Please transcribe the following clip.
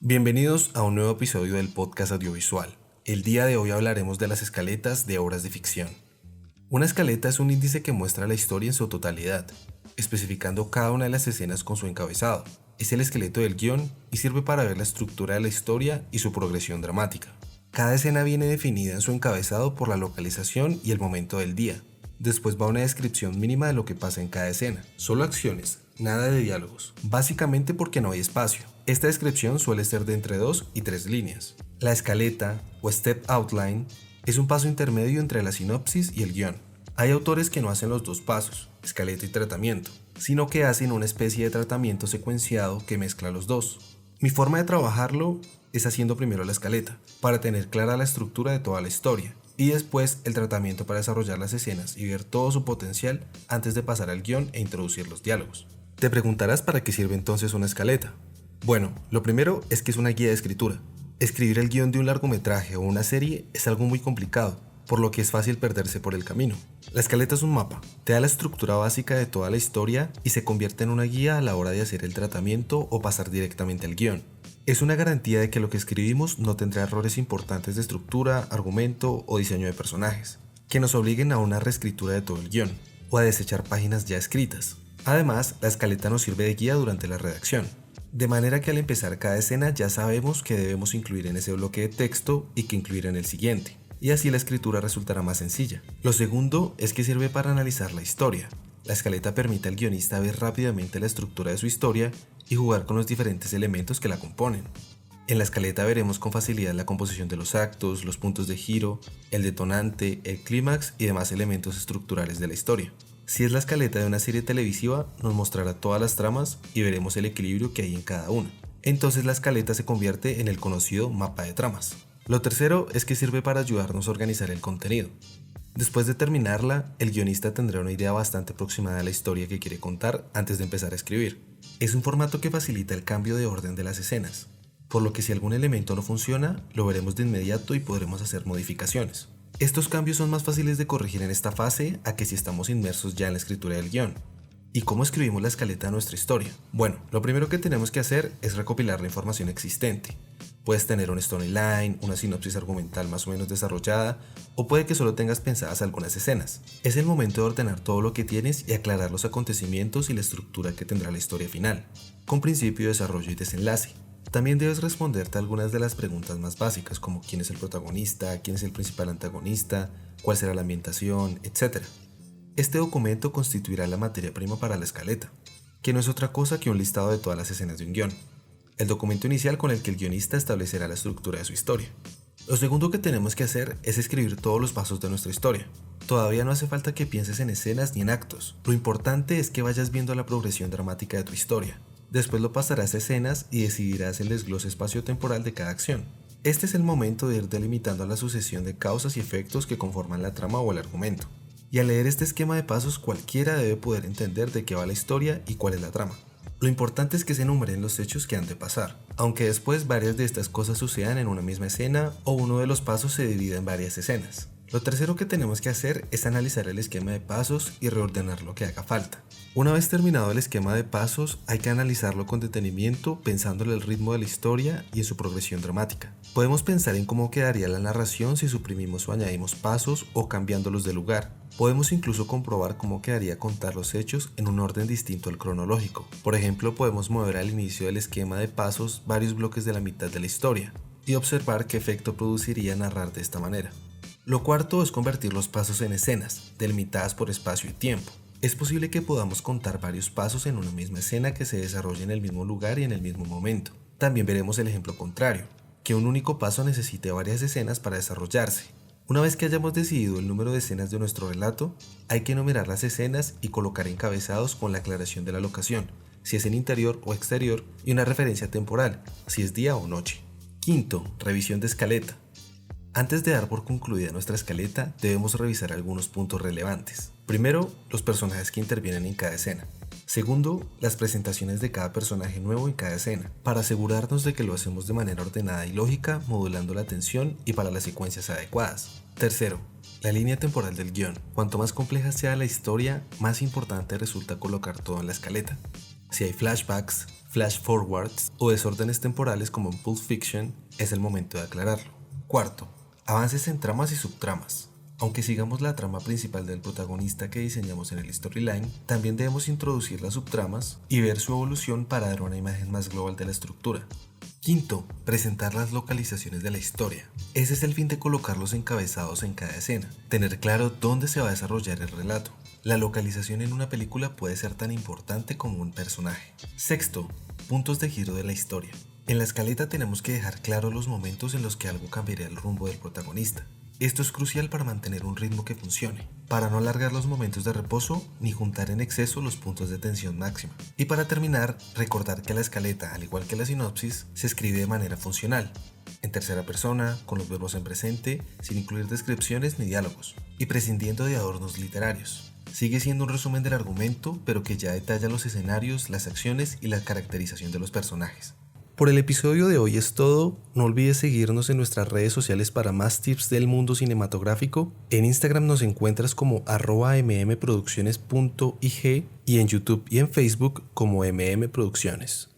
Bienvenidos a un nuevo episodio del podcast audiovisual. El día de hoy hablaremos de las escaletas de obras de ficción. Una escaleta es un índice que muestra la historia en su totalidad, especificando cada una de las escenas con su encabezado. Es el esqueleto del guión y sirve para ver la estructura de la historia y su progresión dramática. Cada escena viene definida en su encabezado por la localización y el momento del día. Después va una descripción mínima de lo que pasa en cada escena. Solo acciones, nada de diálogos, básicamente porque no hay espacio. Esta descripción suele ser de entre 2 y 3 líneas. La escaleta, o step outline, es un paso intermedio entre la sinopsis y el guión. Hay autores que no hacen los dos pasos, escaleta y tratamiento, sino que hacen una especie de tratamiento secuenciado que mezcla los dos. Mi forma de trabajarlo es haciendo primero la escaleta, para tener clara la estructura de toda la historia, y después el tratamiento para desarrollar las escenas y ver todo su potencial antes de pasar al guión e introducir los diálogos. Te preguntarás para qué sirve entonces una escaleta. Bueno, lo primero es que es una guía de escritura. Escribir el guión de un largometraje o una serie es algo muy complicado, por lo que es fácil perderse por el camino. La escaleta es un mapa, te da la estructura básica de toda la historia y se convierte en una guía a la hora de hacer el tratamiento o pasar directamente al guión. Es una garantía de que lo que escribimos no tendrá errores importantes de estructura, argumento o diseño de personajes, que nos obliguen a una reescritura de todo el guión, o a desechar páginas ya escritas. Además, la escaleta nos sirve de guía durante la redacción, de manera que al empezar cada escena ya sabemos qué debemos incluir en ese bloque de texto y qué incluir en el siguiente, y así la escritura resultará más sencilla. Lo segundo es que sirve para analizar la historia. La escaleta permite al guionista ver rápidamente la estructura de su historia y jugar con los diferentes elementos que la componen. En la escaleta veremos con facilidad la composición de los actos, los puntos de giro, el detonante, el clímax y demás elementos estructurales de la historia. Si es la escaleta de una serie televisiva, nos mostrará todas las tramas y veremos el equilibrio que hay en cada una. Entonces la escaleta se convierte en el conocido mapa de tramas. Lo tercero es que sirve para ayudarnos a organizar el contenido. Después de terminarla, el guionista tendrá una idea bastante aproximada de la historia que quiere contar antes de empezar a escribir. Es un formato que facilita el cambio de orden de las escenas, por lo que si algún elemento no funciona, lo veremos de inmediato y podremos hacer modificaciones. Estos cambios son más fáciles de corregir en esta fase a que si estamos inmersos ya en la escritura del guión. ¿Y cómo escribimos la escaleta de nuestra historia? Bueno, lo primero que tenemos que hacer es recopilar la información existente. Puedes tener un storyline, una sinopsis argumental más o menos desarrollada, o puede que solo tengas pensadas algunas escenas. Es el momento de ordenar todo lo que tienes y aclarar los acontecimientos y la estructura que tendrá la historia final, con principio, desarrollo y desenlace. También debes responderte algunas de las preguntas más básicas, como quién es el protagonista, quién es el principal antagonista, cuál será la ambientación, etc. Este documento constituirá la materia prima para la escaleta, que no es otra cosa que un listado de todas las escenas de un guión. El documento inicial con el que el guionista establecerá la estructura de su historia. Lo segundo que tenemos que hacer es escribir todos los pasos de nuestra historia. Todavía no hace falta que pienses en escenas ni en actos. Lo importante es que vayas viendo la progresión dramática de tu historia. Después lo pasarás a escenas y decidirás el desglose espacio-temporal de cada acción. Este es el momento de ir delimitando la sucesión de causas y efectos que conforman la trama o el argumento. Y al leer este esquema de pasos cualquiera debe poder entender de qué va la historia y cuál es la trama. Lo importante es que se enumeren los hechos que han de pasar, aunque después varias de estas cosas sucedan en una misma escena o uno de los pasos se divida en varias escenas. Lo tercero que tenemos que hacer es analizar el esquema de pasos y reordenar lo que haga falta. Una vez terminado el esquema de pasos, hay que analizarlo con detenimiento pensando en el ritmo de la historia y en su progresión dramática. Podemos pensar en cómo quedaría la narración si suprimimos o añadimos pasos o cambiándolos de lugar. Podemos incluso comprobar cómo quedaría contar los hechos en un orden distinto al cronológico. Por ejemplo, podemos mover al inicio del esquema de pasos varios bloques de la mitad de la historia y observar qué efecto produciría narrar de esta manera. Lo cuarto es convertir los pasos en escenas, delimitadas por espacio y tiempo. Es posible que podamos contar varios pasos en una misma escena que se desarrolle en el mismo lugar y en el mismo momento. También veremos el ejemplo contrario, que un único paso necesite varias escenas para desarrollarse. Una vez que hayamos decidido el número de escenas de nuestro relato, hay que enumerar las escenas y colocar encabezados con la aclaración de la locación, si es en interior o exterior, y una referencia temporal, si es día o noche. Quinto, revisión de escaleta. Antes de dar por concluida nuestra escaleta, debemos revisar algunos puntos relevantes. Primero, los personajes que intervienen en cada escena. Segundo, las presentaciones de cada personaje nuevo en cada escena, para asegurarnos de que lo hacemos de manera ordenada y lógica, modulando la tensión y para las secuencias adecuadas. Tercero, la línea temporal del guión. Cuanto más compleja sea la historia, más importante resulta colocar todo en la escaleta. Si hay flashbacks, flash forwards o desórdenes temporales como en Pulp Fiction, es el momento de aclararlo. Cuarto, avances en tramas y subtramas. Aunque sigamos la trama principal del protagonista que diseñamos en el storyline, también debemos introducir las subtramas y ver su evolución para dar una imagen más global de la estructura. Quinto, presentar las localizaciones de la historia. Ese es el fin de colocar los encabezados en cada escena, tener claro dónde se va a desarrollar el relato. La localización en una película puede ser tan importante como un personaje. Sexto, puntos de giro de la historia. En la escaleta tenemos que dejar claros los momentos en los que algo cambiaría el rumbo del protagonista. Esto es crucial para mantener un ritmo que funcione, para no alargar los momentos de reposo ni juntar en exceso los puntos de tensión máxima. Y para terminar, recordar que la escaleta, al igual que la sinopsis, se escribe de manera funcional, en tercera persona, con los verbos en presente, sin incluir descripciones ni diálogos, y prescindiendo de adornos literarios. Sigue siendo un resumen del argumento, pero que ya detalla los escenarios, las acciones y la caracterización de los personajes. Por el episodio de hoy es todo. No olvides seguirnos en nuestras redes sociales para más tips del mundo cinematográfico. En Instagram nos encuentras como @mmproducciones.ig y en YouTube y en Facebook como mmproducciones.